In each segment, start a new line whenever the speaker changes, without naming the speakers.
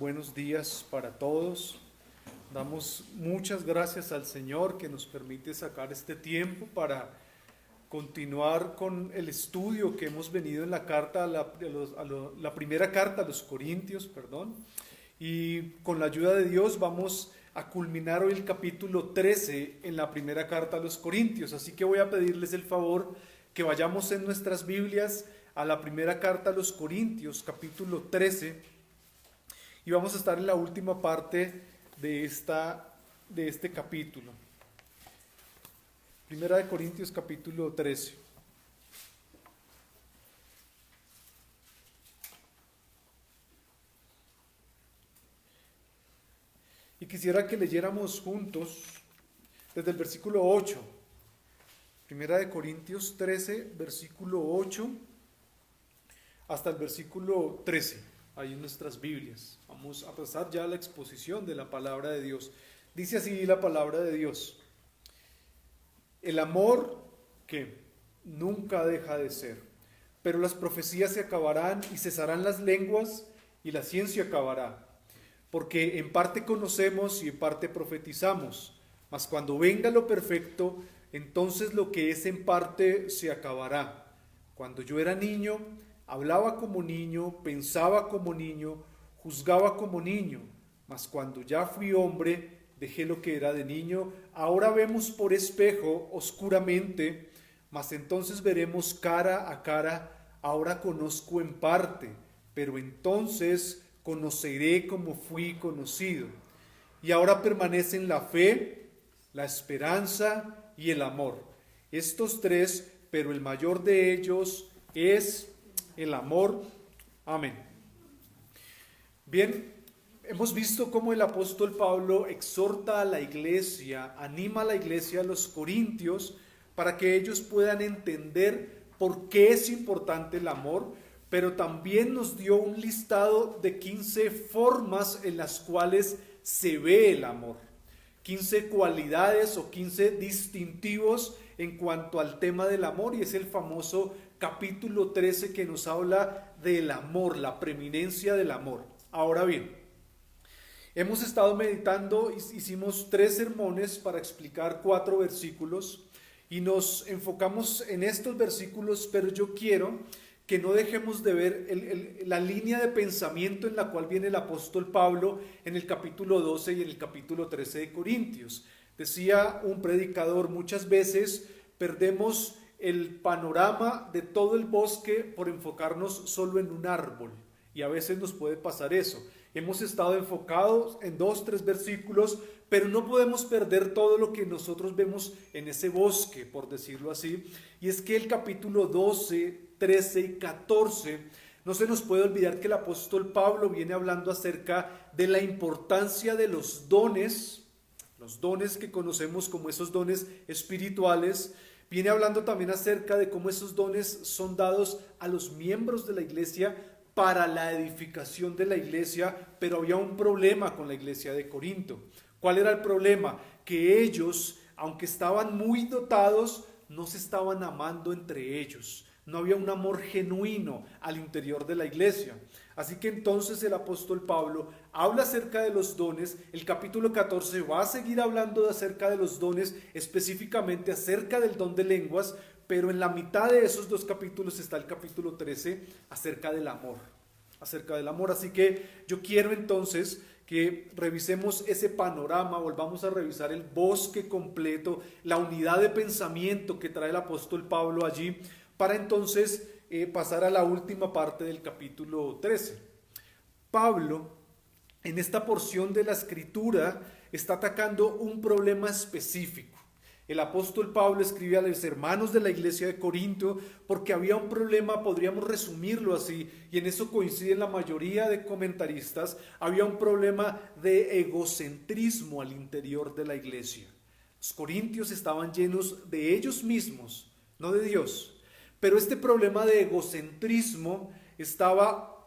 Buenos días para todos. Damos muchas gracias al Señor que nos permite sacar este tiempo para continuar con el estudio que hemos venido en la carta la primera carta a los Corintios, perdón. Y con la ayuda de Dios vamos a culminar hoy el capítulo 13 en la primera carta a los Corintios. Así que voy a pedirles el favor que vayamos en nuestras Biblias a la primera carta a los Corintios, capítulo 13. Y vamos a estar en la última parte de este capítulo. Primera de Corintios, capítulo 13. Y quisiera que leyéramos juntos desde el versículo 8. Primera de Corintios 13, versículo 8, hasta el versículo 13. Ahí en nuestras Biblias. Vamos a pasar ya a la exposición de la palabra de Dios. Dice así la palabra de Dios: el amor que nunca deja de ser, pero las profecías se acabarán y cesarán las lenguas y la ciencia acabará, porque en parte conocemos y en parte profetizamos, mas cuando venga lo perfecto, entonces lo que es en parte se acabará. Cuando yo era niño, hablaba como niño, pensaba como niño, juzgaba como niño, mas cuando ya fui hombre, dejé lo que era de niño. Ahora vemos por espejo, oscuramente, mas entonces veremos cara a cara. Ahora conozco en parte, pero entonces conoceré como fui conocido. Y ahora permanecen la fe, la esperanza y el amor. Estos tres, pero el mayor de ellos es el amor. Amén. Bien, hemos visto cómo el apóstol Pablo exhorta a la iglesia, anima a la iglesia, a los corintios, para que ellos puedan entender por qué es importante el amor, pero también nos dio un listado de 15 formas en las cuales se ve el amor. 15 cualidades o 15 distintivos en cuanto al tema del amor, y es el famoso capítulo 13 que nos habla del amor, la preeminencia del amor. Ahora bien, hemos estado meditando, hicimos 3 sermones para explicar 4 versículos y nos enfocamos en estos versículos, pero yo quiero que no dejemos de ver la línea de pensamiento en la cual viene el apóstol Pablo en el capítulo 12 y en el capítulo 13 de Corintios. Decía un predicador, muchas veces perdemos el panorama de todo el bosque por enfocarnos solo en un árbol, y a veces nos puede pasar eso. Hemos estado enfocados en 2, 3 versículos, pero no podemos perder todo lo que nosotros vemos en ese bosque, por decirlo así. Y es que el capítulo 12, 13 y 14, no se nos puede olvidar que el apóstol Pablo viene hablando acerca de la importancia de los dones que conocemos como esos dones espirituales. Viene hablando también acerca de cómo esos dones son dados a los miembros de la iglesia para la edificación de la iglesia, pero había un problema con la iglesia de Corinto. ¿Cuál era el problema? Que ellos, aunque estaban muy dotados, no se estaban amando entre ellos. No había un amor genuino al interior de la iglesia. Así que entonces el apóstol Pablo habla acerca de los dones. El capítulo 14 va a seguir hablando acerca de los dones, específicamente acerca del don de lenguas, pero en la mitad de esos 2 capítulos está el capítulo 13 acerca del amor. Así que yo quiero entonces que revisemos ese panorama, volvamos a revisar el bosque completo, la unidad de pensamiento que trae el apóstol Pablo allí, para entonces pasar a la última parte del capítulo 13. Pablo, en esta porción de la escritura, está atacando un problema específico. El apóstol Pablo escribe a los hermanos de la iglesia de Corinto porque había un problema, podríamos resumirlo así, y en eso coinciden la mayoría de comentaristas. Había un problema de egocentrismo al interior de la iglesia. Los corintios estaban llenos de ellos mismos, no de Dios. Pero este problema de egocentrismo estaba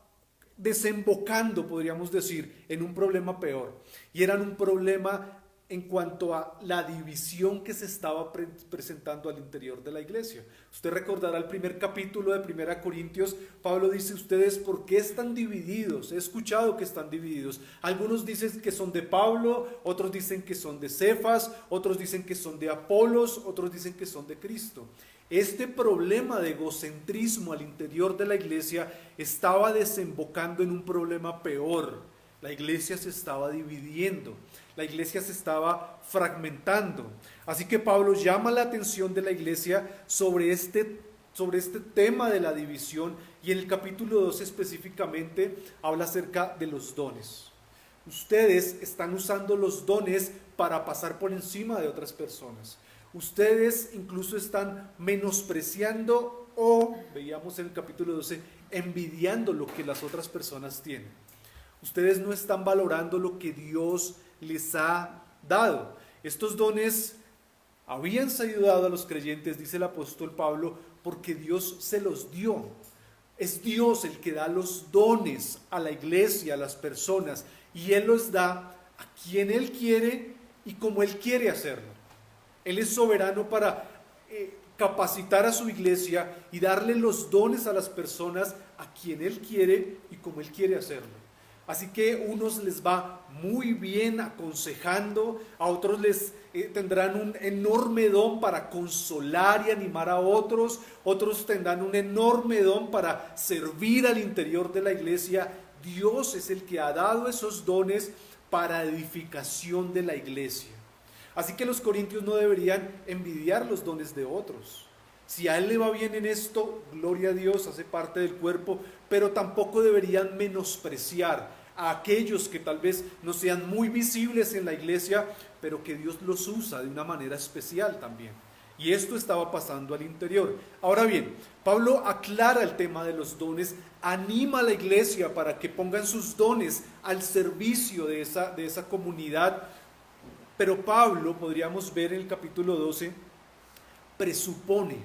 desembocando, podríamos decir, en un problema peor. Y era un problema en cuanto a la división que se estaba presentando al interior de la iglesia. Usted recordará el primer capítulo de 1 Corintios. Pablo dice: ustedes, ¿por qué están divididos? He escuchado que están divididos. Algunos dicen que son de Pablo, otros dicen que son de Cefas, otros dicen que son de Apolos, otros dicen que son de Cristo. Este problema de egocentrismo al interior de la iglesia estaba desembocando en un problema peor. La iglesia se estaba dividiendo, la iglesia se estaba fragmentando. Así que Pablo llama la atención de la iglesia sobre este tema de la división, y en el capítulo 2 específicamente habla acerca de los dones. Ustedes están usando los dones para pasar por encima de otras personas. Ustedes incluso están menospreciando o, veíamos en el capítulo 12, envidiando lo que las otras personas tienen. Ustedes no están valorando lo que Dios les ha dado. Estos dones habían sido dados a los creyentes, dice el apóstol Pablo, porque Dios se los dio. Es Dios el que da los dones a la iglesia, a las personas, y Él los da a quien Él quiere y como Él quiere hacerlo. Él es soberano para capacitar a su iglesia y darle los dones a las personas a quien Él quiere y como Él quiere hacerlo. Así que unos les va muy bien aconsejando, a otros les tendrán un enorme don para consolar y animar a otros, otros tendrán un enorme don para servir al interior de la iglesia. Dios es el que ha dado esos dones para edificación de la iglesia. Así que los corintios no deberían envidiar los dones de otros. Si a él le va bien en esto, gloria a Dios, hace parte del cuerpo, pero tampoco deberían menospreciar a aquellos que tal vez no sean muy visibles en la iglesia, pero que Dios los usa de una manera especial también. Y esto estaba pasando al interior. Ahora bien, Pablo aclara el tema de los dones, anima a la iglesia para que pongan sus dones al servicio de esa comunidad. Pero Pablo, podríamos ver en el capítulo 12, presupone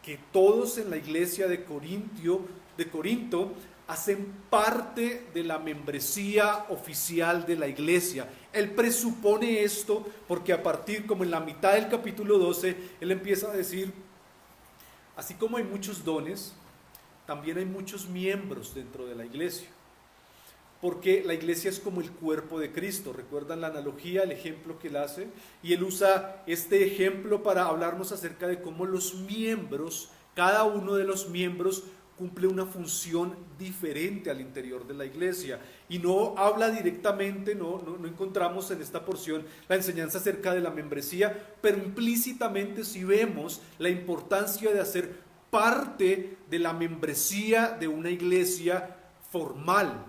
que todos en la iglesia de Corinto hacen parte de la membresía oficial de la iglesia. Él presupone esto porque a partir, como en la mitad del capítulo 12, él empieza a decir: así como hay muchos dones, también hay muchos miembros dentro de la iglesia. Porque la iglesia es como el cuerpo de Cristo. ¿Recuerdan la analogía, el ejemplo que él hace? Y él usa este ejemplo para hablarnos acerca de cómo los miembros, cada uno de los miembros, cumple una función diferente al interior de la iglesia. Y no habla directamente, no encontramos en esta porción la enseñanza acerca de la membresía, pero implícitamente sí vemos la importancia de hacer parte de la membresía de una iglesia formal.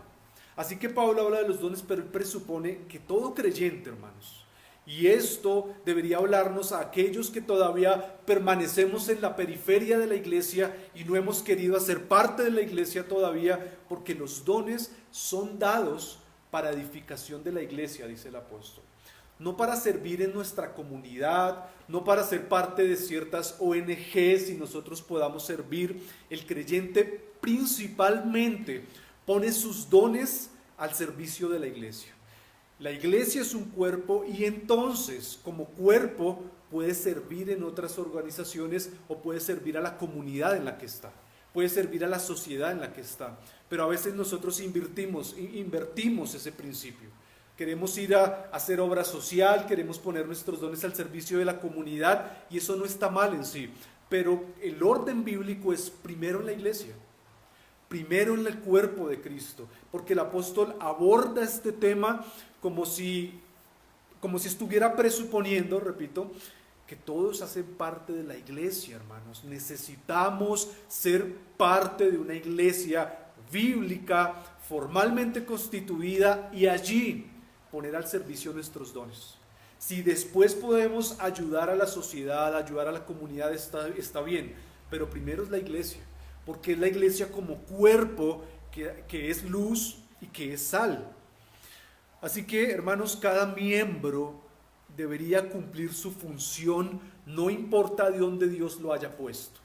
Así que Pablo habla de los dones, pero él presupone que todo creyente, hermanos, y esto debería hablarnos a aquellos que todavía permanecemos en la periferia de la iglesia y no hemos querido hacer parte de la iglesia todavía, porque los dones son dados para edificación de la iglesia, dice el apóstol. No para servir en nuestra comunidad, no para ser parte de ciertas ONGs y nosotros podamos servir. El creyente principalmente pone sus dones al servicio de la iglesia. La iglesia es un cuerpo y entonces, como cuerpo, puede servir en otras organizaciones o puede servir a la comunidad en la que está, puede servir a la sociedad en la que está. Pero a veces nosotros invertimos ese principio. Queremos ir a hacer obra social, queremos poner nuestros dones al servicio de la comunidad, y eso no está mal en sí. Pero el orden bíblico es primero en la iglesia, primero en el cuerpo de Cristo, porque el apóstol aborda este tema como si estuviera presuponiendo, repito, que todos hacen parte de la iglesia, hermanos. Necesitamos ser parte de una iglesia bíblica, formalmente constituida, y allí poner al servicio nuestros dones. Si después podemos ayudar a la sociedad, ayudar a la comunidad, está bien, pero primero es la iglesia, porque es la iglesia como cuerpo que es luz y que es sal. Así que, hermanos, cada miembro debería cumplir su función, no importa de dónde Dios lo haya puesto.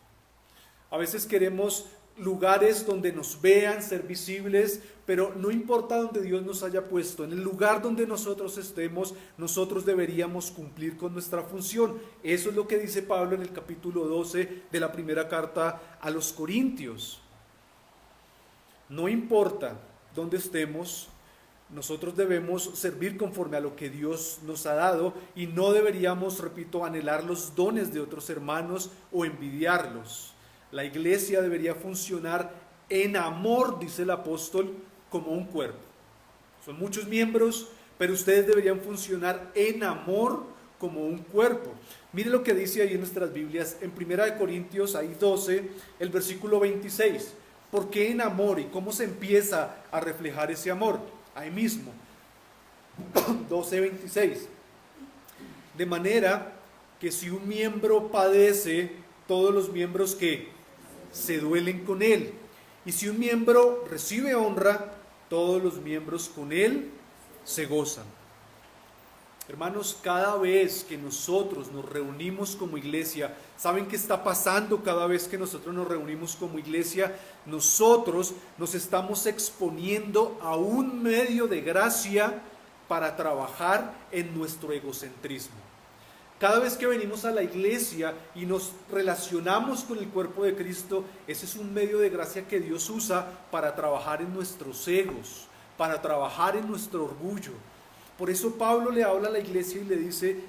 A veces queremos lugares donde nos vean, ser visibles, pero no importa donde Dios nos haya puesto, en el lugar donde nosotros estemos, nosotros deberíamos cumplir con nuestra función. Eso es lo que dice Pablo en el capítulo 12 de la primera carta a los Corintios. No importa dónde estemos, nosotros debemos servir conforme a lo que Dios nos ha dado y no deberíamos, repito, anhelar los dones de otros hermanos o envidiarlos. La iglesia debería funcionar en amor, dice el apóstol, como un cuerpo. Son muchos miembros, pero ustedes deberían funcionar en amor como un cuerpo. Mire lo que dice ahí en nuestras Biblias, en 1 Corintios, ahí 12, el versículo 26. ¿Por qué en amor y cómo se empieza a reflejar ese amor? Ahí mismo, 12:26. De manera que si un miembro padece, todos los miembros que se duelen con él. Y si un miembro recibe honra, todos los miembros con él se gozan. Hermanos, cada vez que nosotros nos reunimos como iglesia, ¿saben qué está pasando cada vez que nosotros nos reunimos como iglesia? Nosotros nos estamos exponiendo a un medio de gracia para trabajar en nuestro egocentrismo. Cada vez que venimos a la iglesia y nos relacionamos con el cuerpo de Cristo, ese es un medio de gracia que Dios usa para trabajar en nuestros egos, para trabajar en nuestro orgullo. Por eso Pablo le habla a la iglesia y le dice,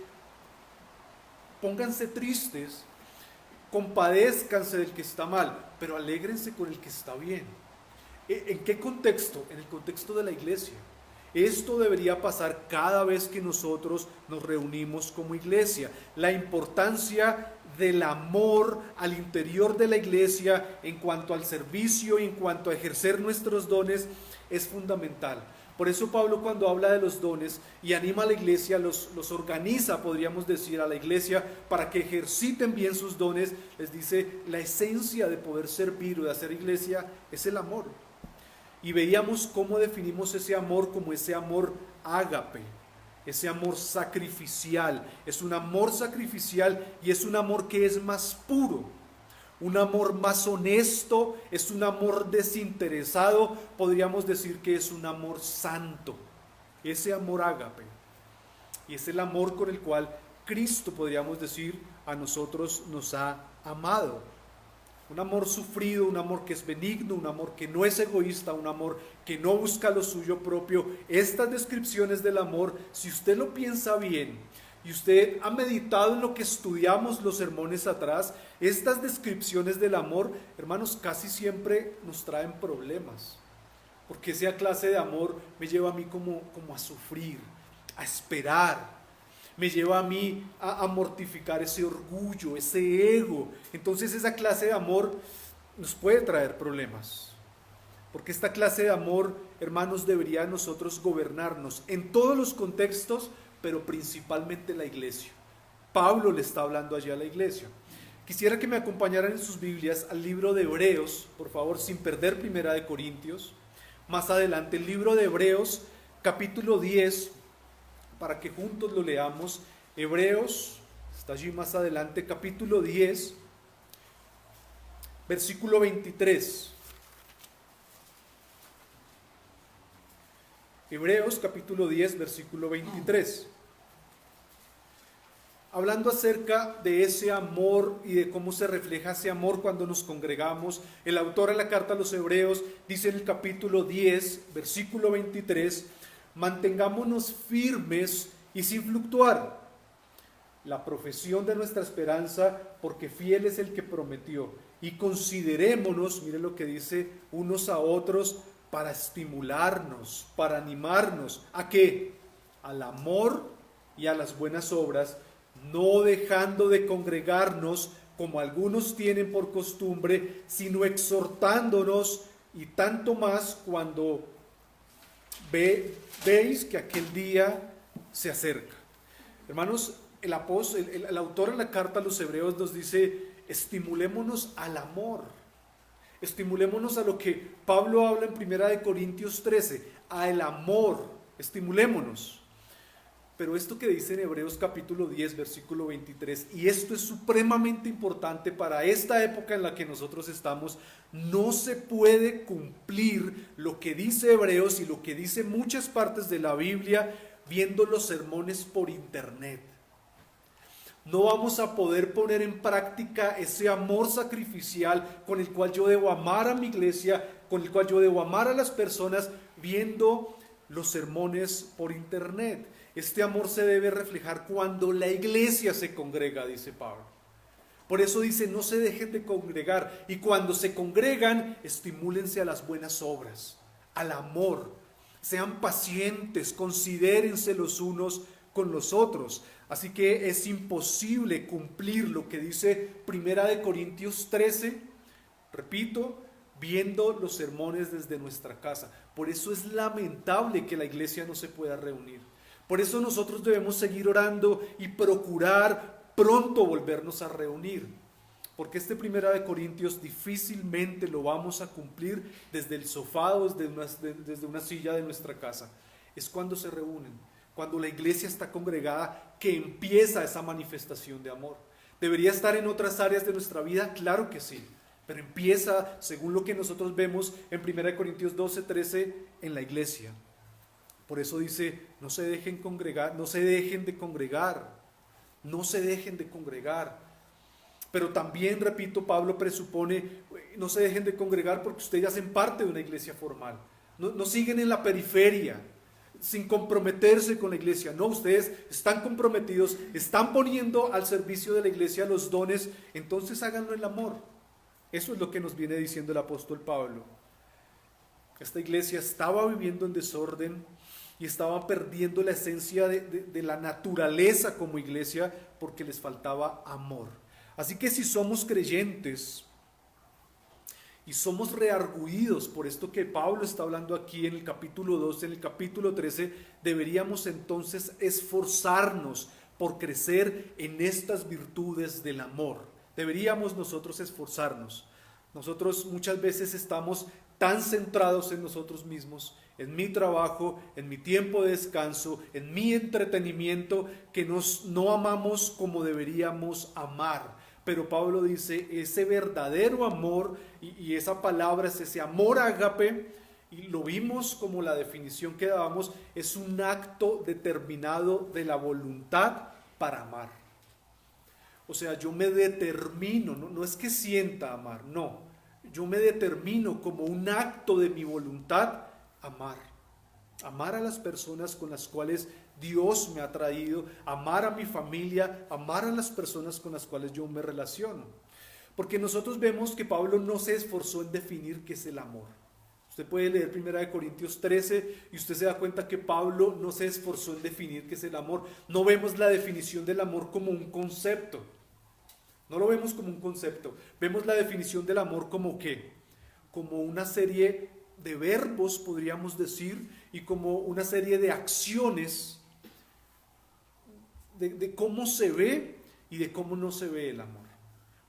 pónganse tristes, compadézcanse del que está mal, pero alégrense con el que está bien. ¿En qué contexto? En el contexto de la iglesia. Esto debería pasar cada vez que nosotros nos reunimos como iglesia. La importancia del amor al interior de la iglesia en cuanto al servicio y en cuanto a ejercer nuestros dones es fundamental. Por eso Pablo, cuando habla de los dones y anima a la iglesia, los organiza, podríamos decir, a la iglesia para que ejerciten bien sus dones, les dice, la esencia de poder servir o de hacer iglesia es el amor. Y veíamos cómo definimos ese amor como ese amor ágape, ese amor sacrificial. Es un amor sacrificial y es un amor que es más puro, un amor más honesto, es un amor desinteresado, podríamos decir que es un amor santo, ese amor ágape. Y es el amor con el cual Cristo, podríamos decir, a nosotros nos ha amado. Un amor sufrido, un amor que es benigno, un amor que no es egoísta, un amor que no busca lo suyo propio. Estas descripciones del amor, si usted lo piensa bien y usted ha meditado en lo que estudiamos los sermones atrás, estas descripciones del amor, hermanos, casi siempre nos traen problemas. Porque esa clase de amor me lleva a mí como a sufrir, a esperar. Me lleva a mí a mortificar ese orgullo, ese ego. Entonces esa clase de amor nos puede traer problemas. Porque esta clase de amor, hermanos, debería a nosotros gobernarnos en todos los contextos, pero principalmente la iglesia. Pablo le está hablando allí a la iglesia. Quisiera que me acompañaran en sus Biblias al libro de Hebreos, por favor, sin perder 1 Corintios. Más adelante, el libro de Hebreos, capítulo 10, para que juntos lo leamos. Hebreos, está allí más adelante, capítulo 10, versículo 23. Hebreos, capítulo 10, versículo 23. Hablando acerca de ese amor y de cómo se refleja ese amor cuando nos congregamos, el autor de la carta a los Hebreos dice en el capítulo 10, versículo 23, mantengámonos firmes y sin fluctuar la profesión de nuestra esperanza, porque fiel es el que prometió. Y considerémonos, mire lo que dice, unos a otros para estimularnos, para animarnos. ¿A qué? Al amor y a las buenas obras, no dejando de congregarnos como algunos tienen por costumbre, sino exhortándonos, y tanto más cuando veis que aquel día se acerca. Hermanos, el autor en la carta a los Hebreos nos dice, estimulémonos al amor, estimulémonos a lo que Pablo habla en 1 Corintios 13, al amor, estimulémonos. Pero esto que dice en Hebreos capítulo 10, versículo 23, y esto es supremamente importante para esta época en la que nosotros estamos, no se puede cumplir lo que dice Hebreos y lo que dice muchas partes de la Biblia viendo los sermones por internet. No vamos a poder poner en práctica ese amor sacrificial con el cual yo debo amar a mi iglesia, con el cual yo debo amar a las personas viendo los sermones por internet. Este amor se debe reflejar cuando la iglesia se congrega, dice Pablo. Por eso dice, no se dejen de congregar. Y cuando se congregan, estimúlense a las buenas obras, al amor. Sean pacientes, considérense los unos con los otros. Así que es imposible cumplir lo que dice 1 Corintios 13, repito, viendo los sermones desde nuestra casa. Por eso es lamentable que la iglesia no se pueda reunir. Por eso nosotros debemos seguir orando y procurar pronto volvernos a reunir. Porque este 1 Corintios difícilmente lo vamos a cumplir desde el sofá o desde una silla de nuestra casa. Es cuando se reúnen, cuando la iglesia está congregada, que empieza esa manifestación de amor. ¿Debería estar en otras áreas de nuestra vida? Claro que sí. Pero empieza, según lo que nosotros vemos en 1 Corintios 12, 13, en la iglesia. Por eso dice, no se dejen congregar, no se dejen de congregar, no se dejen de congregar. Pero también, repito, Pablo presupone, no se dejen de congregar porque ustedes hacen parte de una iglesia formal. No siguen en la periferia, sin comprometerse con la iglesia. No, ustedes están comprometidos, están poniendo al servicio de la iglesia los dones, entonces háganlo en amor. Eso es lo que nos viene diciendo el apóstol Pablo. Esta iglesia estaba viviendo en desorden y estaba perdiendo la esencia de la naturaleza como iglesia porque les faltaba amor. Así que si somos creyentes y somos reargüidos por esto que Pablo está hablando aquí en el capítulo 12, en el capítulo 13, deberíamos entonces esforzarnos por crecer en estas virtudes del amor. Deberíamos nosotros esforzarnos. Nosotros muchas veces estamos tan centrados en nosotros mismos, en mi trabajo, en mi tiempo de descanso, en mi entretenimiento, que no amamos como deberíamos amar. Pero Pablo dice, ese verdadero amor, y esa palabra es ese amor ágape, y lo vimos como la definición que dábamos, es un acto determinado de la voluntad para amar. O sea, yo me determino, no es que sienta amar, no. Yo me determino como un acto de mi voluntad amar. Amar a las personas con las cuales Dios me ha traído, amar a mi familia, amar a las personas con las cuales yo me relaciono. Porque nosotros vemos que Pablo no se esforzó en definir qué es el amor. Usted puede leer 1 Corintios 13 y usted se da cuenta que Pablo no se esforzó en definir qué es el amor. No vemos la definición del amor como un concepto. No lo vemos como un concepto. Vemos la definición del amor como ¿qué? Como una serie de verbos, podríamos decir, y como una serie de acciones de cómo se ve y de cómo no se ve el amor.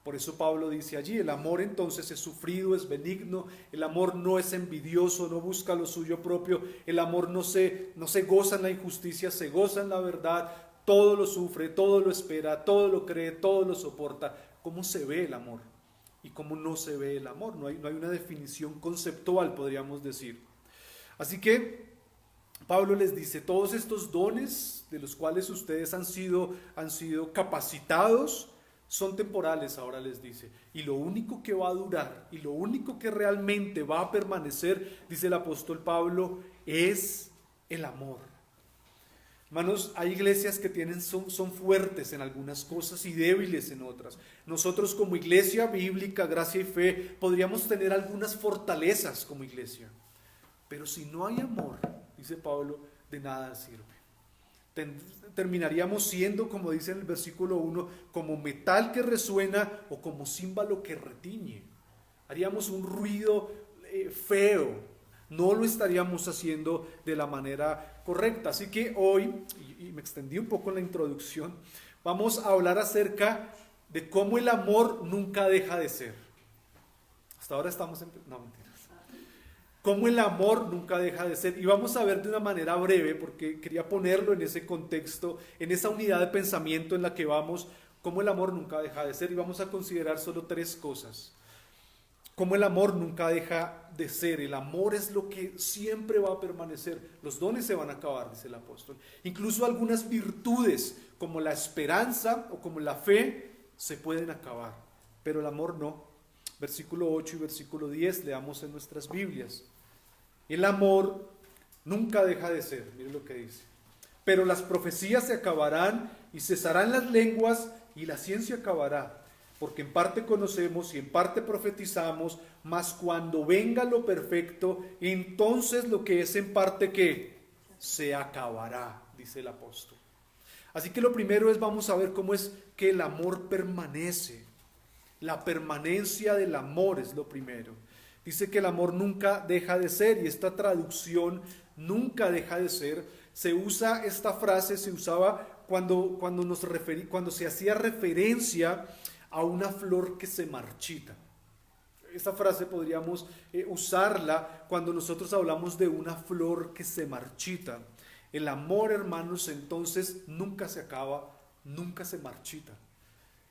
Por eso Pablo dice allí, el amor entonces es sufrido, es benigno, el amor no es envidioso, no busca lo suyo propio, el amor no se goza en la injusticia, se goza en la verdad, todo lo sufre, todo lo espera, todo lo cree, todo lo soporta. ¿Cómo se ve el amor? ¿Y cómo no se ve el amor? No hay una definición conceptual, podríamos decir. Así que Pablo les dice, todos estos dones de los cuales ustedes han sido capacitados, son temporales, ahora les dice, y lo único que va a durar y lo único que realmente va a permanecer, dice el apóstol Pablo, es el amor. Hermanos, hay iglesias que son fuertes en algunas cosas y débiles en otras. Nosotros como iglesia bíblica, Gracia y Fe, podríamos tener algunas fortalezas como iglesia, pero si no hay amor, dice Pablo, de nada sirve. Terminaríamos siendo, como dice en el versículo 1, como metal que resuena o como címbalo que retiñe. Haríamos un ruido feo, no lo estaríamos haciendo de la manera correcta. Así que hoy, y me extendí un poco en la introducción, vamos a hablar acerca de cómo el amor nunca deja de ser. Hasta ahora estamos no, mentiras. cómo el amor nunca deja de ser. Y vamos a ver de una manera breve, porque quería ponerlo en ese contexto, en esa unidad de pensamiento en la que vamos, cómo el amor nunca deja de ser. Y vamos a considerar solo 3 cosas. Cómo el amor nunca deja de ser. El amor es lo que siempre va a permanecer. Los dones se van a acabar, dice el apóstol. Incluso algunas virtudes, como la esperanza o como la fe, se pueden acabar. Pero el amor no. Versículo 8 y versículo 10, leamos en nuestras Biblias. El amor nunca deja de ser, miren lo que dice. Pero las profecías se acabarán y cesarán las lenguas y la ciencia acabará. Porque en parte conocemos y en parte profetizamos, mas cuando venga lo perfecto, entonces lo que es en parte ¿qué? Se acabará, dice el apóstol. Así que lo primero es, vamos a ver cómo es que el amor permanece. La permanencia del amor es lo primero. Dice que el amor nunca deja de ser, y esta traducción, nunca deja de ser, se usa, esta frase se usaba cuando se hacía referencia a una flor que se marchita. Esta frase podríamos usarla cuando nosotros hablamos de una flor que se marchita. El amor, hermanos, entonces nunca se acaba, nunca se marchita.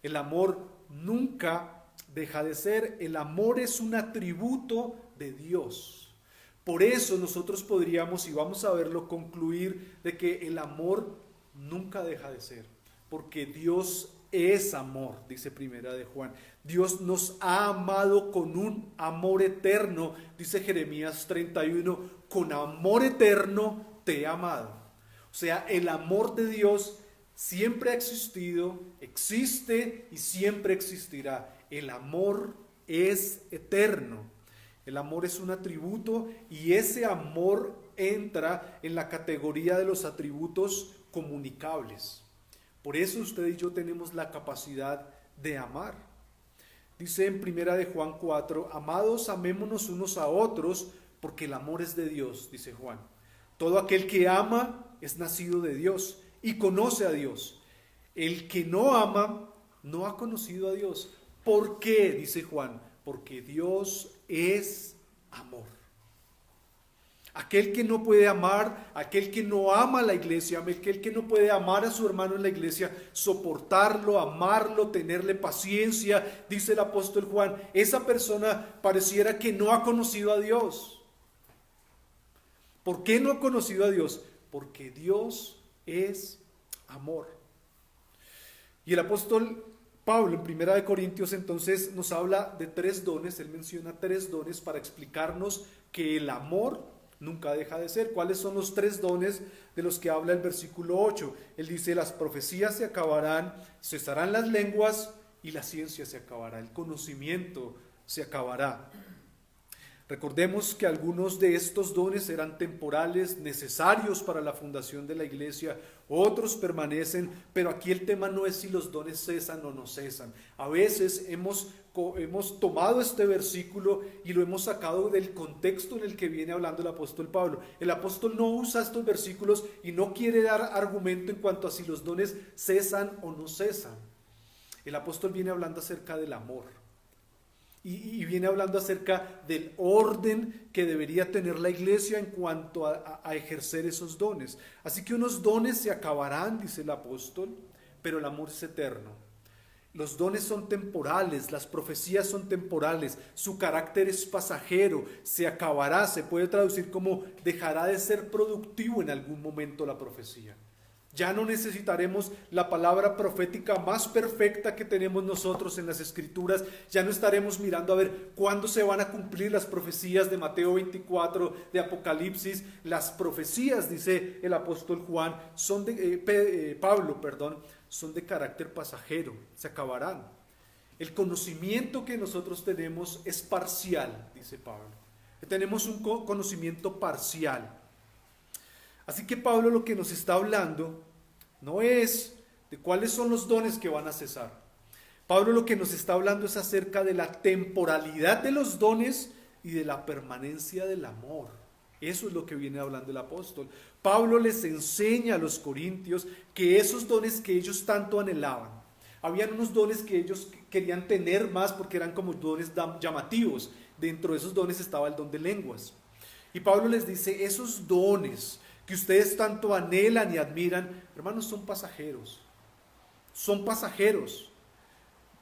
El amor nunca deja de ser. El amor es un atributo de Dios. Por eso nosotros podríamos, y vamos a verlo, concluir de que el amor nunca deja de ser. Porque Dios es amor, dice Primera de Juan. Dios nos ha amado con un amor eterno, dice Jeremías 31, con amor eterno te he amado. O sea, el amor de Dios siempre ha existido, existe y siempre existirá. El amor es eterno. El amor es un atributo y ese amor entra en la categoría de los atributos comunicables. Por eso usted y yo tenemos la capacidad de amar. Dice en Primera de Juan 4, amados, amémonos unos a otros, porque el amor es de Dios, dice Juan. Todo aquel que ama es nacido de Dios y conoce a Dios. El que no ama no ha conocido a Dios. ¿Por qué? Dice Juan, porque Dios es amor. Aquel que no puede amar, aquel que no ama a la iglesia, aquel que no puede amar a su hermano en la iglesia, soportarlo, amarlo, tenerle paciencia, dice el apóstol Juan, esa persona pareciera que no ha conocido a Dios. ¿Por qué no ha conocido a Dios? Porque Dios es amor. Y el apóstol Pablo en 1 Corintios entonces nos habla de 3 dones, él menciona 3 dones para explicarnos que el amor nunca deja de ser. ¿Cuáles son los 3 dones de los que habla el versículo 8? Él dice, las profecías se acabarán, cesarán las lenguas y la ciencia se acabará, el conocimiento se acabará. Recordemos que algunos de estos dones eran temporales, necesarios para la fundación de la iglesia, otros permanecen, pero aquí el tema no es si los dones cesan o no cesan. A veces hemos tomado este versículo y lo hemos sacado del contexto en el que viene hablando el apóstol Pablo. El apóstol no usa estos versículos y no quiere dar argumento en cuanto a si los dones cesan o no cesan. El apóstol viene hablando acerca del amor. Y viene hablando acerca del orden que debería tener la iglesia en cuanto a ejercer esos dones. Así que unos dones se acabarán, dice el apóstol, pero el amor es eterno. Los dones son temporales, las profecías son temporales, su carácter es pasajero, se acabará, se puede traducir como dejará de ser productivo en algún momento la profecía. Ya no necesitaremos la palabra profética más perfecta que tenemos nosotros en las Escrituras. Ya no estaremos mirando a ver cuándo se van a cumplir las profecías de Mateo 24, de Apocalipsis. Las profecías, dice el apóstol Juan, son Pablo, son de carácter pasajero, se acabarán. El conocimiento que nosotros tenemos es parcial, dice Pablo. Tenemos un conocimiento parcial. Así que Pablo lo que nos está hablando no es de cuáles son los dones que van a cesar. Pablo lo que nos está hablando es acerca de la temporalidad de los dones y de la permanencia del amor. Eso es lo que viene hablando el apóstol. Pablo les enseña a los corintios que esos dones que ellos tanto anhelaban, habían unos dones que ellos querían tener más porque eran como dones llamativos. Dentro de esos dones estaba el don de lenguas. Y Pablo les dice, esos dones que ustedes tanto anhelan y admiran, hermanos, son pasajeros. Son pasajeros.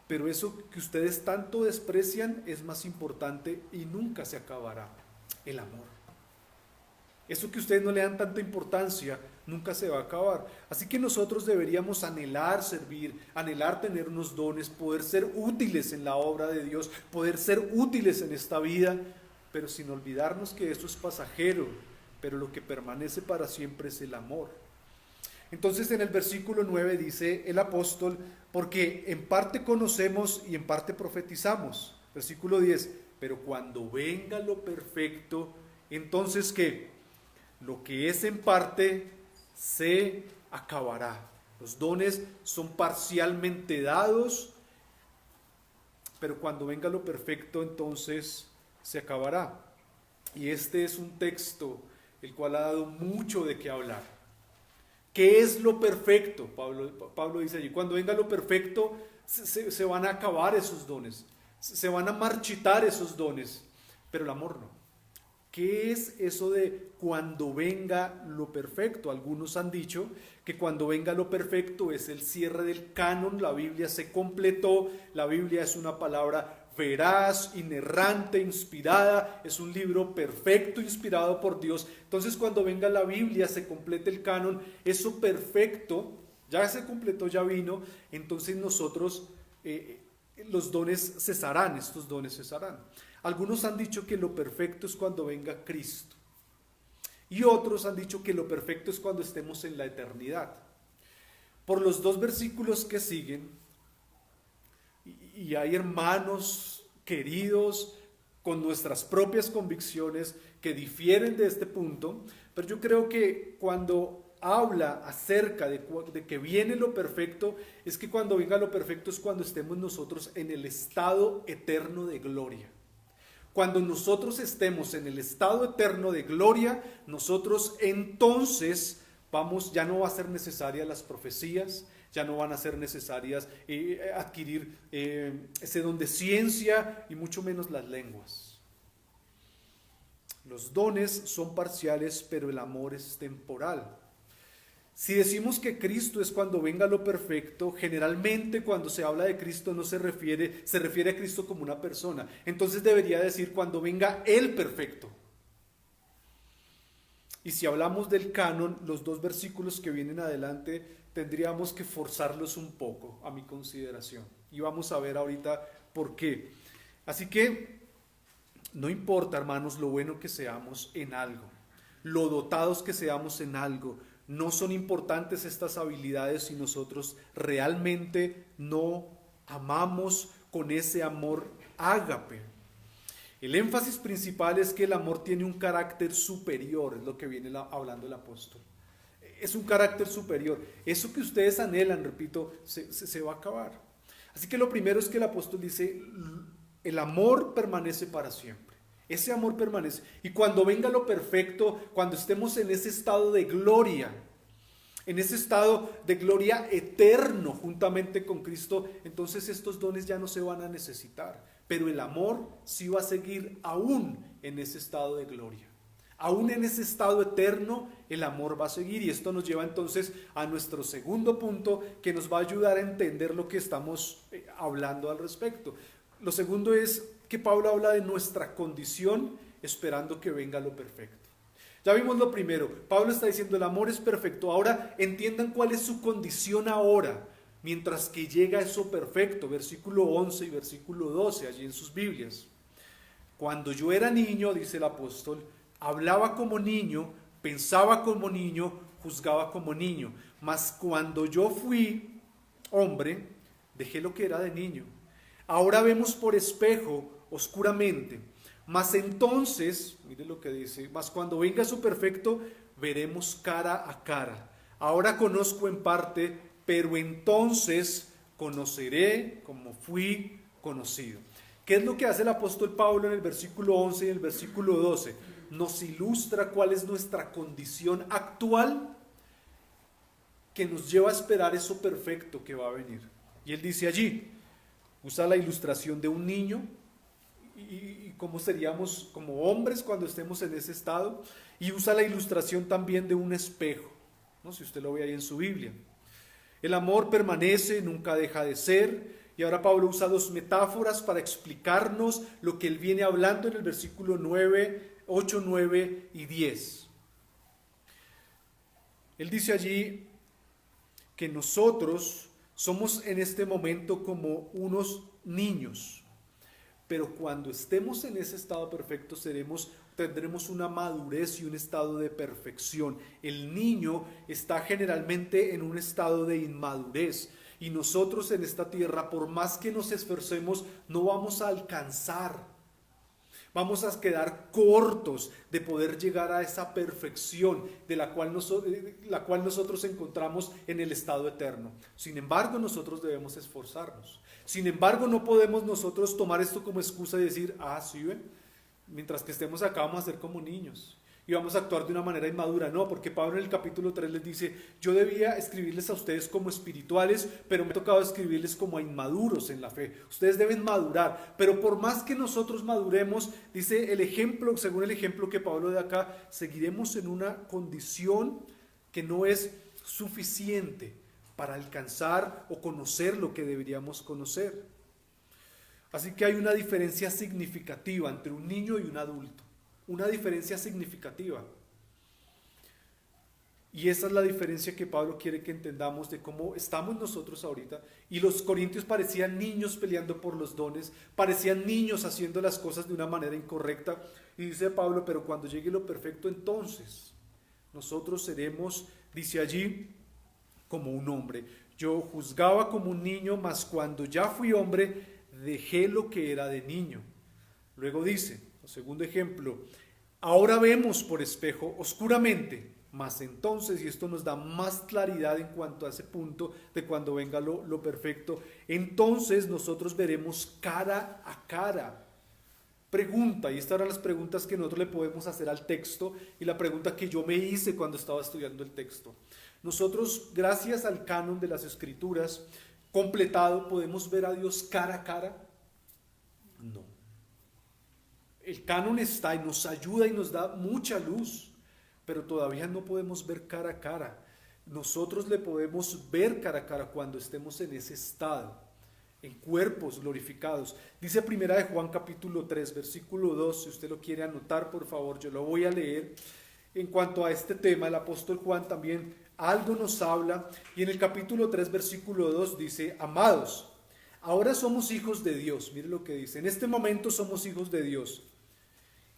Pero eso que ustedes tanto desprecian es más importante y nunca se acabará: el amor. Eso que ustedes no le dan tanta importancia nunca se va a acabar. Así que nosotros deberíamos anhelar servir, anhelar tener unos dones, poder ser útiles en la obra de Dios, poder ser útiles en esta vida, pero sin olvidarnos que eso es pasajero, pero lo que permanece para siempre es el amor. Entonces en el versículo 9 dice el apóstol, porque en parte conocemos y en parte profetizamos. Versículo 10, pero cuando venga lo perfecto, entonces ¿qué? Lo que es en parte se acabará. Los dones son parcialmente dados, pero cuando venga lo perfecto, entonces se acabará. Y este es un texto el cual ha dado mucho de qué hablar. ¿Qué es lo perfecto? Pablo dice allí, cuando venga lo perfecto, se van a acabar esos dones, se van a marchitar esos dones, pero el amor no. ¿Qué es eso de cuando venga lo perfecto? Algunos han dicho que cuando venga lo perfecto es el cierre del canon, la Biblia se completó, la Biblia es una palabra veraz, inerrante, inspirada, es un libro perfecto, inspirado por Dios. Entonces cuando venga la Biblia, se complete el canon, eso perfecto, ya se completó, ya vino, entonces nosotros, los dones cesarán, estos dones cesarán. Algunos han dicho que lo perfecto es cuando venga Cristo. Y otros han dicho que lo perfecto es cuando estemos en la eternidad. Por los dos versículos que siguen, y hay hermanos queridos con nuestras propias convicciones que difieren de este punto, pero yo creo que cuando habla acerca de que viene lo perfecto, es que cuando venga lo perfecto es cuando estemos nosotros en el estado eterno de gloria. Cuando nosotros estemos en el estado eterno de gloria, nosotros entonces ya no va a ser necesarias las profecías, ya no van a ser necesarias adquirir ese don de ciencia y mucho menos las lenguas. Los dones son parciales, pero el amor es temporal. Si decimos que Cristo es cuando venga lo perfecto, generalmente cuando se habla de Cristo no se refiere a Cristo como una persona. Entonces debería decir cuando venga el perfecto. Y si hablamos del canon, los dos versículos que vienen adelante tendríamos que forzarlos un poco a mi consideración. Y vamos a ver ahorita por qué. Así que no importa, hermanos, lo bueno que seamos en algo, lo dotados que seamos en algo. No son importantes estas habilidades si nosotros realmente no amamos con ese amor ágape. El énfasis principal es que el amor tiene un carácter superior, es lo que viene hablando el apóstol. Es un carácter superior. Eso que ustedes anhelan, repito, se va a acabar. Así que lo primero es que el apóstol dice, el amor permanece para siempre. Ese amor permanece. Y cuando venga lo perfecto, cuando estemos en ese estado de gloria, en ese estado de gloria eterno juntamente con Cristo, entonces estos dones ya no se van a necesitar. Pero el amor sí va a seguir aún en ese estado de gloria. Aún en ese estado eterno, el amor va a seguir. Y esto nos lleva entonces a nuestro segundo punto, que nos va a ayudar a entender lo que estamos hablando al respecto. Lo segundo es que Pablo habla de nuestra condición esperando que venga lo perfecto. Ya vimos lo primero, Pablo está diciendo el amor es perfecto. Ahora entiendan cuál es su condición ahora, mientras que llega eso perfecto. Versículo 11 y versículo 12 allí en sus Biblias. Cuando yo era niño, dice el apóstol, hablaba como niño, pensaba como niño, juzgaba como niño. Mas cuando yo fui hombre, dejé lo que era de niño. Ahora vemos por espejo, oscuramente. Mas entonces, mire lo que dice, mas cuando venga su perfecto, veremos cara a cara. Ahora conozco en parte, pero entonces conoceré como fui conocido. ¿Qué es lo que hace el apóstol Pablo en el versículo 11 y en el versículo 12? Nos ilustra cuál es nuestra condición actual que nos lleva a esperar eso perfecto que va a venir. Y él dice allí, usa la ilustración de un niño y cómo seríamos como hombres cuando estemos en ese estado, y usa la ilustración también de un espejo, ¿no? Si usted lo ve ahí en su Biblia. El amor permanece, nunca deja de ser, y ahora Pablo usa dos metáforas para explicarnos lo que él viene hablando en el versículo 9, 8, 9 y 10. Él dice allí que nosotros somos en este momento como unos niños, pero cuando estemos en ese estado perfecto tendremos una madurez y un estado de perfección. El niño está generalmente en un estado de inmadurez, y nosotros en esta tierra, por más que nos esforcemos, no vamos a alcanzar. Vamos a quedar cortos de poder llegar a esa perfección de la cual nosotros encontramos en el estado eterno. Sin embargo, nosotros debemos esforzarnos. Sin embargo, no podemos nosotros tomar esto como excusa y decir, sí ven, mientras que estemos acá vamos a ser como niños y vamos a actuar de una manera inmadura. No, porque Pablo en el capítulo 3 les dice, yo debía escribirles a ustedes como espirituales, pero me ha tocado escribirles como a inmaduros en la fe. Ustedes deben madurar, pero por más que nosotros maduremos, dice el ejemplo, según el ejemplo que Pablo da acá, seguiremos en una condición que no es suficiente para alcanzar o conocer lo que deberíamos conocer. Así que hay una diferencia significativa entre un niño y un adulto. Una diferencia significativa. Y esa es la diferencia que Pablo quiere que entendamos de cómo estamos nosotros ahorita. Y los corintios parecían niños peleando por los dones, parecían niños haciendo las cosas de una manera incorrecta. Y dice Pablo, pero cuando llegue lo perfecto, entonces nosotros seremos, dice allí, como un hombre. Yo juzgaba como un niño, mas cuando ya fui hombre, dejé lo que era de niño. Luego dice, segundo ejemplo, ahora vemos por espejo oscuramente, mas entonces, y esto nos da más claridad en cuanto a ese punto de cuando venga lo perfecto, entonces nosotros veremos cara a cara. Pregunta, y estas eran las preguntas que nosotros le podemos hacer al texto y la pregunta que yo me hice cuando estaba estudiando el texto. Nosotros, gracias al canon de las Escrituras completado, ¿podemos ver a Dios cara a cara? No. El canon está y nos ayuda y nos da mucha luz, pero todavía no podemos ver cara a cara. Nosotros le podemos ver cara a cara cuando estemos en ese estado, en cuerpos glorificados. Dice primera de Juan capítulo 3, versículo 2, si usted lo quiere anotar, por favor, yo lo voy a leer. En cuanto a este tema, el apóstol Juan también algo nos habla, y en el capítulo 3, versículo 2 dice, amados, ahora somos hijos de Dios. Mire lo que dice, en este momento somos hijos de Dios,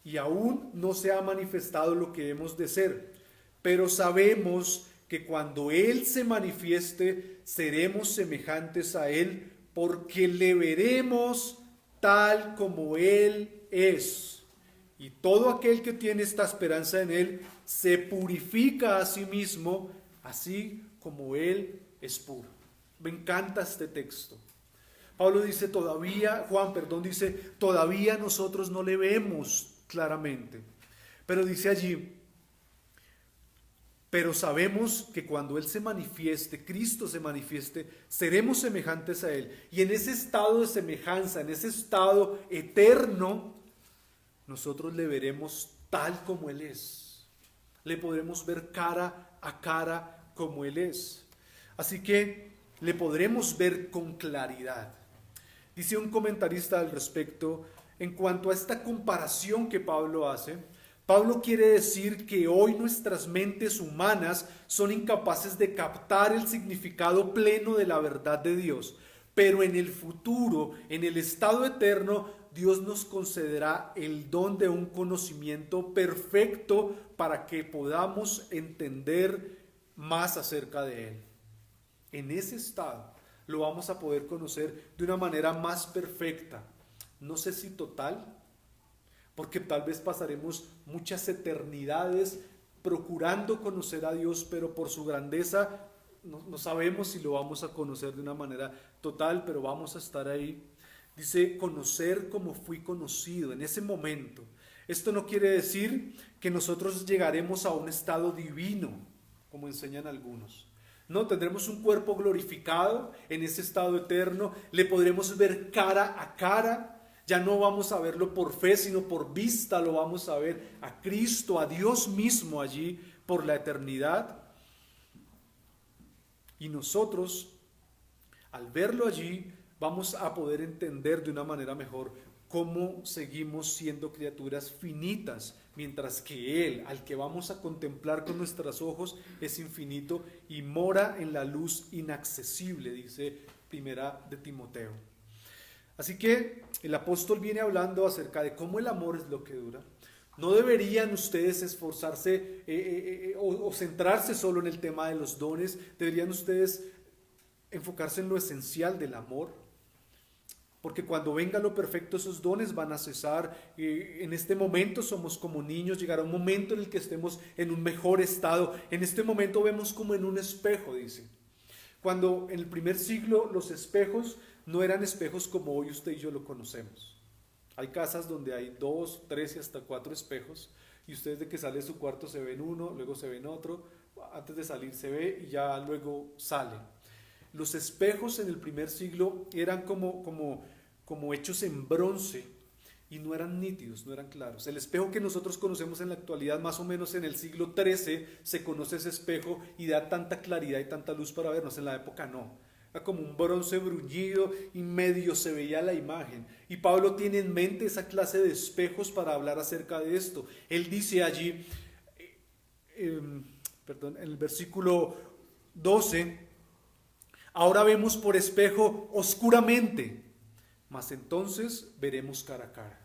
y aún no se ha manifestado lo que hemos de ser, pero sabemos que cuando Él se manifieste, seremos semejantes a Él, porque le veremos tal como Él es. Y todo aquel que tiene esta esperanza en Él, se purifica a sí mismo, así como Él es puro. Me encanta este texto. Pablo dice dice, todavía nosotros no le vemos claramente, pero dice allí, pero sabemos que cuando Él se manifieste, Cristo se manifieste, seremos semejantes a Él, y en ese estado de semejanza, en ese estado eterno, nosotros le veremos tal como Él es, le podremos ver cara a cara como Él es, así que le podremos ver con claridad. Dice un comentarista al respecto, en cuanto a esta comparación que Pablo hace, Pablo quiere decir que hoy nuestras mentes humanas son incapaces de captar el significado pleno de la verdad de Dios, pero en el futuro, en el estado eterno, Dios nos concederá el don de un conocimiento perfecto para que podamos entender más acerca de Él. En ese estado lo vamos a poder conocer de una manera más perfecta. No sé si total, porque tal vez pasaremos muchas eternidades procurando conocer a Dios, pero por su grandeza no sabemos si lo vamos a conocer de una manera total, pero vamos a estar ahí. Dice, conocer como fui conocido en ese momento. Esto no quiere decir que nosotros llegaremos a un estado divino, como enseñan algunos. No, tendremos un cuerpo glorificado en ese estado eterno, le podremos ver cara a cara. Ya no vamos a verlo por fe, sino por vista lo vamos a ver a Cristo, a Dios mismo allí por la eternidad. Y nosotros, al verlo allí, vamos a poder entender de una manera mejor cómo seguimos siendo criaturas finitas, mientras que Él, al que vamos a contemplar con nuestros ojos, es infinito y mora en la luz inaccesible, dice Primera de Timoteo. Así que el apóstol viene hablando acerca de cómo el amor es lo que dura. No deberían ustedes esforzarse o centrarse solo en el tema de los dones, deberían ustedes enfocarse en lo esencial del amor. Porque cuando venga lo perfecto, esos dones van a cesar. En este momento somos como niños, llegará un momento en el que estemos en un mejor estado. En este momento vemos como en un espejo, dice. Cuando en el primer siglo los espejos no eran espejos como hoy usted y yo lo conocemos. Hay casas donde hay 2, 3 y hasta 4 espejos, y ustedes de que sale de su cuarto se ven uno, luego se ven otro, antes de salir se ve y ya luego sale. Los espejos en el primer siglo eran como hechos en bronce y no eran nítidos, no eran claros. El espejo que nosotros conocemos en la actualidad, más o menos en el siglo XIII, se conoce ese espejo y da tanta claridad y tanta luz para vernos. En la época no. Era como un bronce bruñido y medio se veía la imagen. Y Pablo tiene en mente esa clase de espejos para hablar acerca de esto. Él dice allí, en el versículo 12, ahora vemos por espejo oscuramente, mas entonces veremos cara a cara.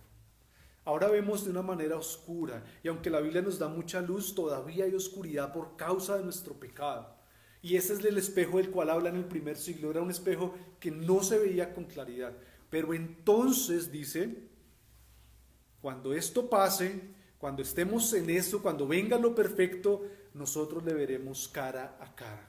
Ahora vemos de una manera oscura, y aunque la Biblia nos da mucha luz, todavía hay oscuridad por causa de nuestro pecado. Y ese es el espejo del cual habla en el primer siglo. Era un espejo que no se veía con claridad. Pero entonces dice, cuando esto pase, cuando estemos en eso, cuando venga lo perfecto, nosotros le veremos cara a cara.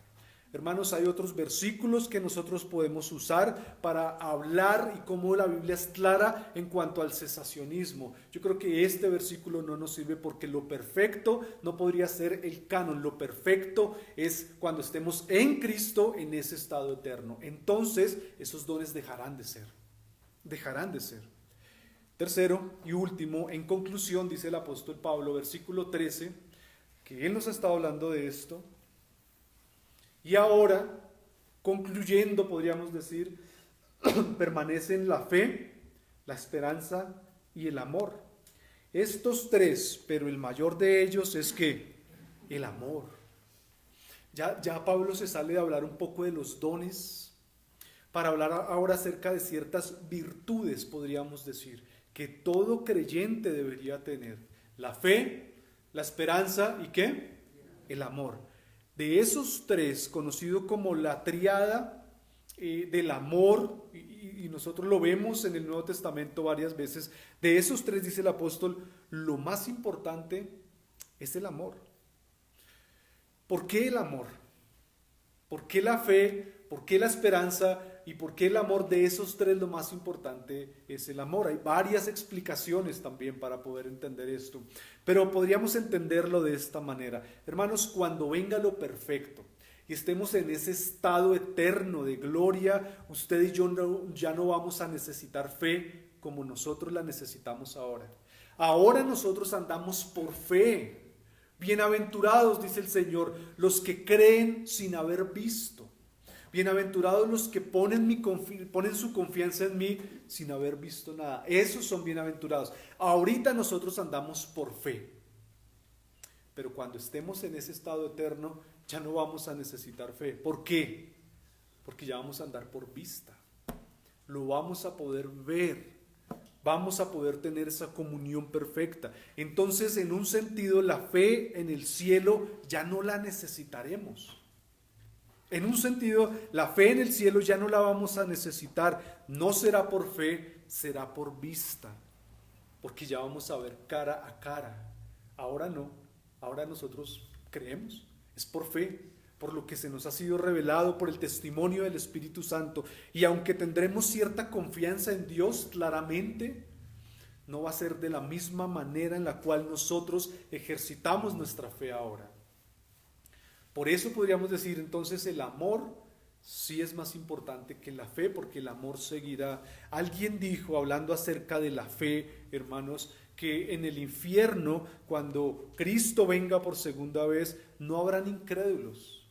Hermanos, hay otros versículos que nosotros podemos usar para hablar y cómo la Biblia es clara en cuanto al cesacionismo. Yo creo que este versículo no nos sirve porque lo perfecto no podría ser el canon. Lo perfecto es cuando estemos en Cristo en ese estado eterno. Entonces, esos dones dejarán de ser. Dejarán de ser. Tercero y último, en conclusión, dice el apóstol Pablo, versículo 13, que él nos ha estado hablando de esto. Y ahora, concluyendo, podríamos decir, permanecen la fe, la esperanza y el amor. Estos tres, pero el mayor de ellos es que el amor. Ya Pablo se sale de hablar un poco de los dones para hablar ahora acerca de ciertas virtudes, podríamos decir, que todo creyente debería tener. La fe, la esperanza y ¿qué? El amor. De esos tres, conocido como la tríada del amor, y nosotros lo vemos en el Nuevo Testamento varias veces, de esos tres dice el apóstol, lo más importante es el amor. ¿Por qué el amor? ¿Por qué la fe? ¿Por qué la esperanza? ¿Y por qué el amor? De esos tres lo más importante es el amor. Hay varias explicaciones también para poder entender esto, pero podríamos entenderlo de esta manera. Hermanos, cuando venga lo perfecto y estemos en ese estado eterno de gloria, usted y yo ya no vamos a necesitar fe como nosotros la necesitamos ahora. Ahora nosotros andamos por fe. Bienaventurados, dice el Señor, los que creen sin haber visto. Bienaventurados los que ponen su confianza en mí sin haber visto nada. Esos son bienaventurados. Ahorita nosotros andamos por fe. Pero cuando estemos en ese estado eterno, ya no vamos a necesitar fe. ¿Por qué? Porque ya vamos a andar por vista. Lo vamos a poder ver. Vamos a poder tener esa comunión perfecta. Entonces, en un sentido, la fe en el cielo ya no la necesitaremos. En un sentido, la fe en el cielo ya no la vamos a necesitar. No será por fe, será por vista. Porque ya vamos a ver cara a cara. Ahora no. Ahora nosotros creemos. Es por fe, por lo que se nos ha sido revelado, por el testimonio del Espíritu Santo. Y aunque tendremos cierta confianza en Dios, claramente, no va a ser de la misma manera en la cual nosotros ejercitamos nuestra fe ahora. Por eso podríamos decir entonces el amor sí es más importante que la fe, porque el amor seguirá. Alguien dijo, hablando acerca de la fe, hermanos, que en el infierno, cuando Cristo venga por segunda vez, no habrán incrédulos.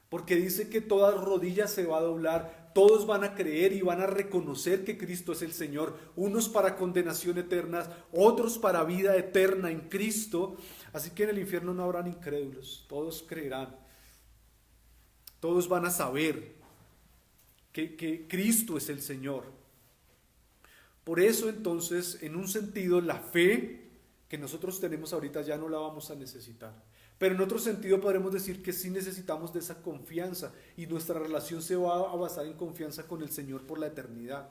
Porque dice que toda rodilla se va a doblar, todos van a creer y van a reconocer que Cristo es el Señor, unos para condenación eterna, otros para vida eterna en Cristo. Así que en el infierno no habrán incrédulos, todos creerán. Todos van a saber que Cristo es el Señor. Por eso entonces, en un sentido, la fe que nosotros tenemos ahorita ya no la vamos a necesitar. Pero en otro sentido podremos decir que sí necesitamos de esa confianza y nuestra relación se va a basar en confianza con el Señor por la eternidad.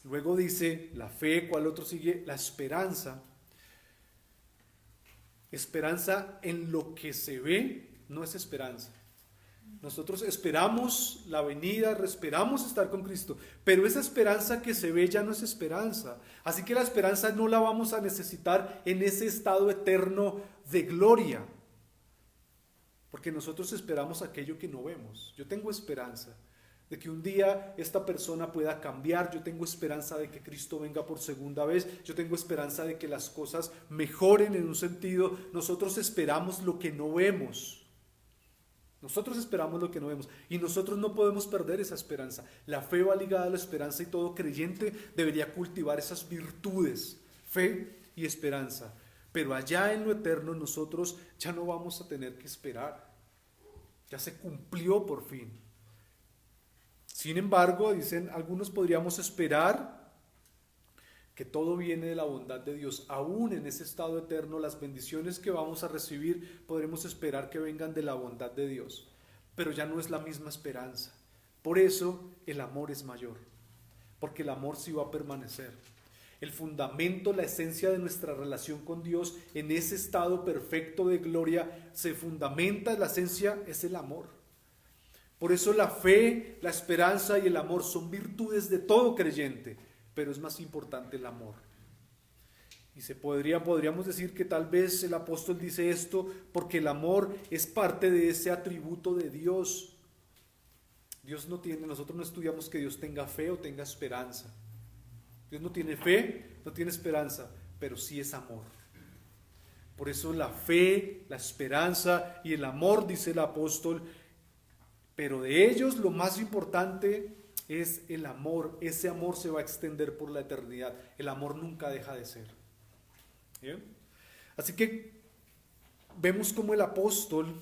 Luego dice la fe, ¿cuál otro sigue? La esperanza. Esperanza en lo que se ve no es esperanza. Nosotros esperamos la venida, esperamos estar con Cristo, pero esa esperanza que se ve ya no es esperanza. Así que la esperanza no la vamos a necesitar en ese estado eterno de gloria, porque nosotros esperamos aquello que no vemos. Yo tengo esperanza de que un día esta persona pueda cambiar, yo tengo esperanza de que Cristo venga por segunda vez, yo tengo esperanza de que las cosas mejoren en un sentido. Nosotros esperamos lo que no vemos. Nosotros esperamos lo que no vemos y nosotros no podemos perder esa esperanza. La fe va ligada a la esperanza y todo creyente debería cultivar esas virtudes, fe y esperanza. Pero allá en lo eterno nosotros ya no vamos a tener que esperar. Ya se cumplió por fin. Sin embargo, dicen, algunos podríamos esperar que todo viene de la bondad de Dios. Aún en ese estado eterno, las bendiciones que vamos a recibir, podremos esperar que vengan de la bondad de Dios. Pero ya no es la misma esperanza. Por eso el amor es mayor, porque el amor sí va a permanecer. El fundamento, la esencia de nuestra relación con Dios, en ese estado perfecto de gloria, se fundamenta, la esencia es el amor. Por eso la fe, la esperanza y el amor son virtudes de todo creyente, pero es más importante el amor. Y podríamos decir que tal vez el apóstol dice esto porque el amor es parte de ese atributo de Dios. Nosotros no estudiamos que Dios tenga fe o tenga esperanza. Dios no tiene fe, no tiene esperanza, pero sí es amor. Por eso la fe, la esperanza y el amor, dice el apóstol, pero de ellos lo más importante es el amor. Ese amor se va a extender por la eternidad. El amor nunca deja de ser. ¿Bien? Así que vemos cómo el apóstol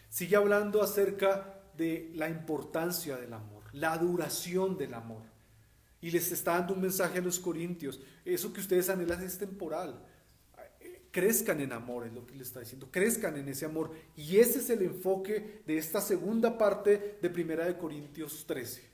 sigue hablando acerca de la importancia del amor, la duración del amor. Y les está dando un mensaje a los corintios. Eso que ustedes anhelan es temporal. Crezcan en amor, es lo que le está diciendo. Crezcan en ese amor. Y ese es el enfoque de esta segunda parte de 1 Corintios 13.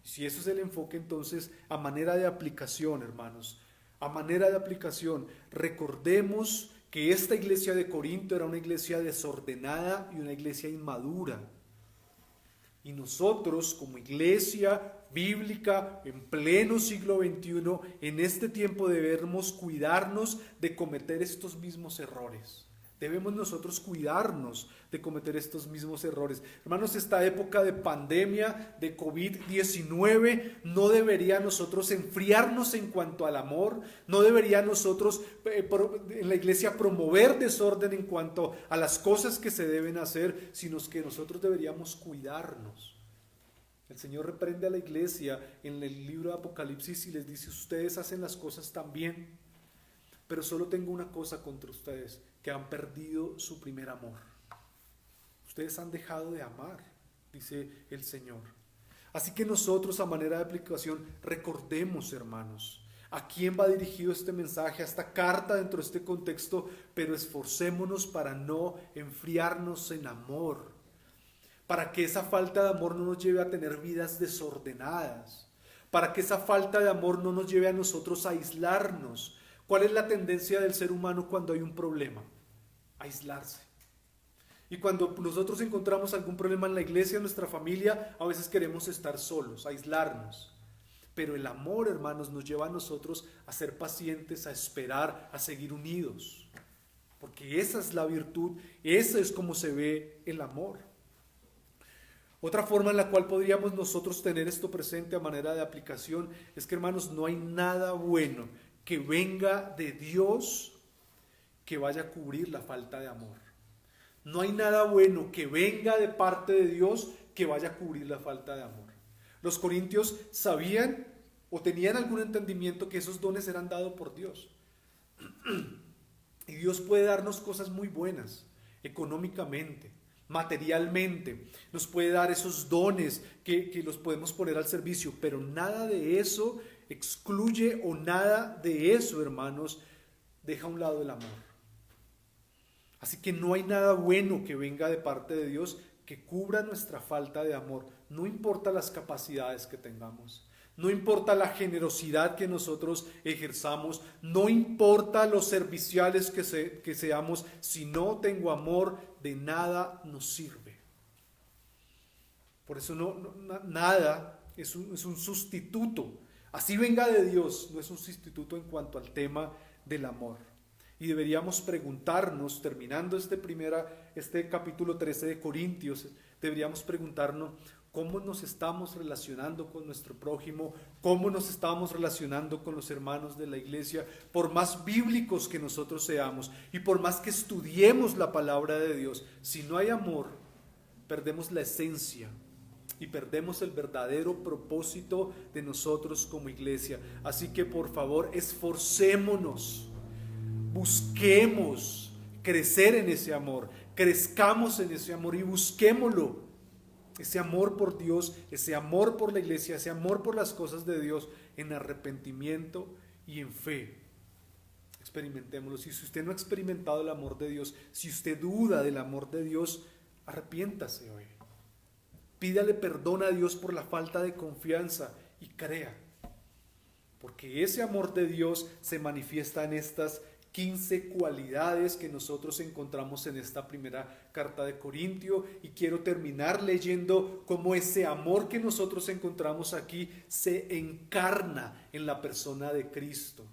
Si eso es el enfoque, entonces, a manera de aplicación, hermanos, a manera de aplicación, recordemos que esta iglesia de Corinto era una iglesia desordenada y una iglesia inmadura. Y nosotros, como iglesia bíblica en pleno siglo XXI, en este tiempo debemos cuidarnos de cometer estos mismos errores. Debemos nosotros cuidarnos de cometer estos mismos errores. Hermanos, esta época de pandemia, de COVID-19, no debería nosotros enfriarnos en cuanto al amor, no debería nosotros en la iglesia promover desorden en cuanto a las cosas que se deben hacer, sino que nosotros deberíamos cuidarnos. El Señor reprende a la iglesia en el libro de Apocalipsis y les dice: ustedes hacen las cosas tan bien, pero solo tengo una cosa contra ustedes, que han perdido su primer amor. Ustedes han dejado de amar, dice el Señor. Así que nosotros, a manera de aplicación, recordemos, hermanos, a quién va dirigido este mensaje, a esta carta dentro de este contexto, pero esforcémonos para no enfriarnos en amor, para que esa falta de amor no nos lleve a tener vidas desordenadas, para que esa falta de amor no nos lleve a nosotros a aislarnos. ¿Cuál es la tendencia del ser humano cuando hay un problema? Aislarse. Y cuando nosotros encontramos algún problema en la iglesia, en nuestra familia, a veces queremos estar solos, aislarnos. Pero el amor, hermanos, nos lleva a nosotros a ser pacientes, a esperar, a seguir unidos. Porque esa es la virtud, esa es como se ve el amor. Otra forma en la cual podríamos nosotros tener esto presente a manera de aplicación es que, hermanos, no hay nada bueno que venga de Dios que vaya a cubrir la falta de amor. No hay nada bueno que venga de parte de Dios que vaya a cubrir la falta de amor. Los corintios sabían o tenían algún entendimiento que esos dones eran dados por Dios. Y Dios puede darnos cosas muy buenas, económicamente, materialmente. Nos puede dar esos dones que los podemos poner al servicio, pero nada de eso excluye o nada de eso, hermanos, deja a un lado el amor. Así que no hay nada bueno que venga de parte de Dios que cubra nuestra falta de amor. No importa las capacidades que tengamos, no importa la generosidad que nosotros ejerzamos, no importa los serviciales que seamos, si no tengo amor, de nada nos sirve. Por eso nada es un sustituto. Así venga de Dios, no es un sustituto en cuanto al tema del amor. Y deberíamos preguntarnos, terminando este capítulo 13 de Corintios, deberíamos preguntarnos cómo nos estamos relacionando con nuestro prójimo, cómo nos estamos relacionando con los hermanos de la iglesia, por más bíblicos que nosotros seamos y por más que estudiemos la palabra de Dios. Si no hay amor, perdemos la esencia y perdemos el verdadero propósito de nosotros como iglesia. Así que por favor, esforcémonos. Busquemos crecer en ese amor, crezcamos en ese amor y busquémoslo. Ese amor por Dios, ese amor por la iglesia, ese amor por las cosas de Dios en arrepentimiento y en fe. Experimentémoslo. Si usted no ha experimentado el amor de Dios, si usted duda del amor de Dios, arrepiéntase hoy. Pídale perdón a Dios por la falta de confianza y crea. Porque ese amor de Dios se manifiesta en estas 15 cualidades que nosotros encontramos en esta primera carta de Corintio, y quiero terminar leyendo cómo ese amor que nosotros encontramos aquí se encarna en la persona de Cristo.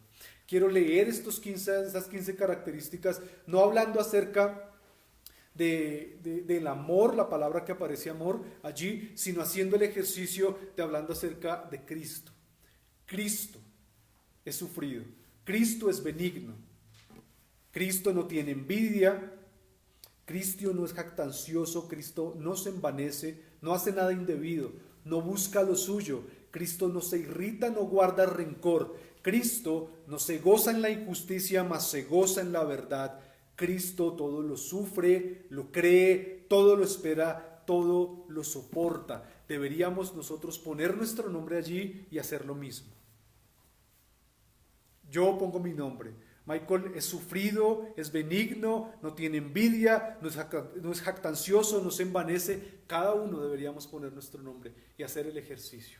Quiero leer estas 15 características, no hablando acerca del amor, la palabra que aparece amor allí, sino haciendo el ejercicio de hablando acerca de Cristo. Cristo es sufrido, Cristo es benigno, Cristo no tiene envidia, Cristo no es jactancioso, Cristo no se envanece, no hace nada indebido, no busca lo suyo, Cristo no se irrita, no guarda rencor, Cristo no se goza en la injusticia, mas se goza en la verdad, Cristo todo lo sufre, lo cree, todo lo espera, todo lo soporta. Deberíamos nosotros poner nuestro nombre allí y hacer lo mismo. Yo pongo mi nombre. Michael es sufrido, es benigno, no tiene envidia, no es jactancioso, no se envanece. Cada uno deberíamos poner nuestro nombre y hacer el ejercicio.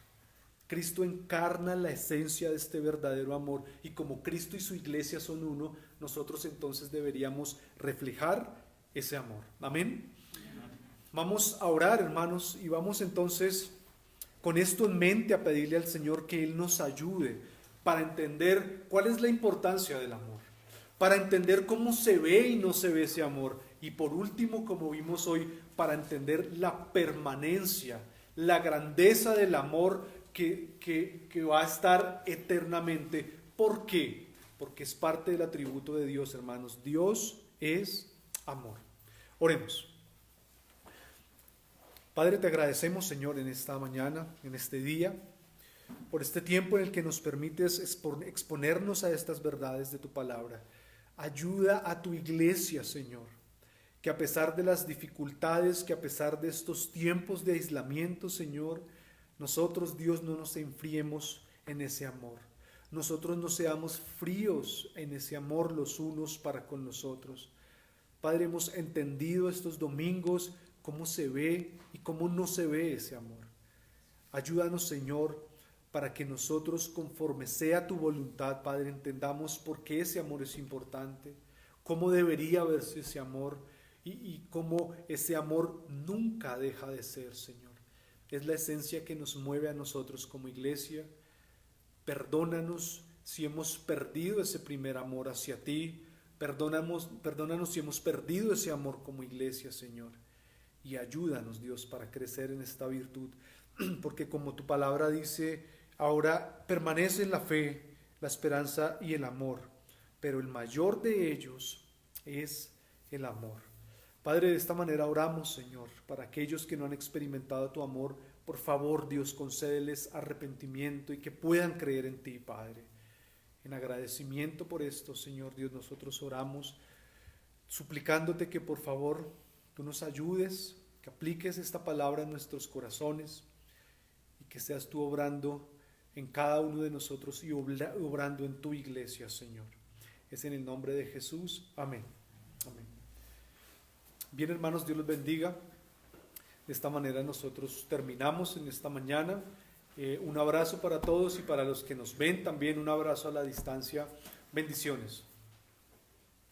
Cristo encarna la esencia de este verdadero amor, y como Cristo y su iglesia son uno, nosotros entonces deberíamos reflejar ese amor. Amén. Vamos a orar, hermanos, y vamos entonces con esto en mente a pedirle al Señor que Él nos ayude para entender cuál es la importancia del amor, para entender cómo se ve y no se ve ese amor, y por último, como vimos hoy, para entender la permanencia, la grandeza del amor que va a estar eternamente. ¿Por qué? Porque es parte del atributo de Dios, hermanos. Dios es amor. Oremos. Padre, te agradecemos, Señor, en esta mañana, en este día, por este tiempo en el que nos permites exponernos a estas verdades de tu palabra. Ayuda a tu iglesia, Señor, que a pesar de las dificultades, que a pesar de estos tiempos de aislamiento, Señor, nosotros, Dios, no nos enfriemos en ese amor. Nosotros no seamos fríos en ese amor los unos para con los otros. Padre, hemos entendido estos domingos cómo se ve y cómo no se ve ese amor. Ayúdanos, Señor, para que nosotros, conforme sea tu voluntad, Padre, entendamos por qué ese amor es importante, cómo debería verse ese amor y cómo ese amor nunca deja de ser, Señor. Es la esencia que nos mueve a nosotros como iglesia. Perdónanos si hemos perdido ese primer amor hacia ti. Perdónanos si hemos perdido ese amor como iglesia, Señor. y ayúdanos, Dios, para crecer en esta virtud, porque como tu palabra dice, ahora permanece en la fe, la esperanza y el amor, pero el mayor de ellos es el amor. Padre, de esta manera oramos, Señor, para aquellos que no han experimentado tu amor. Por favor, Dios, concédeles arrepentimiento y que puedan creer en ti, Padre. En agradecimiento por esto, Señor Dios, nosotros oramos, suplicándote que por favor tú nos ayudes, que apliques esta palabra en nuestros corazones y que seas tú obrando en cada uno de nosotros y obrando en tu iglesia, Señor. Es en el nombre de Jesús. Amén. Amén. Bien, hermanos, Dios los bendiga. De esta manera nosotros terminamos en esta mañana. Un abrazo para todos y para los que nos ven también un abrazo a la distancia. Bendiciones.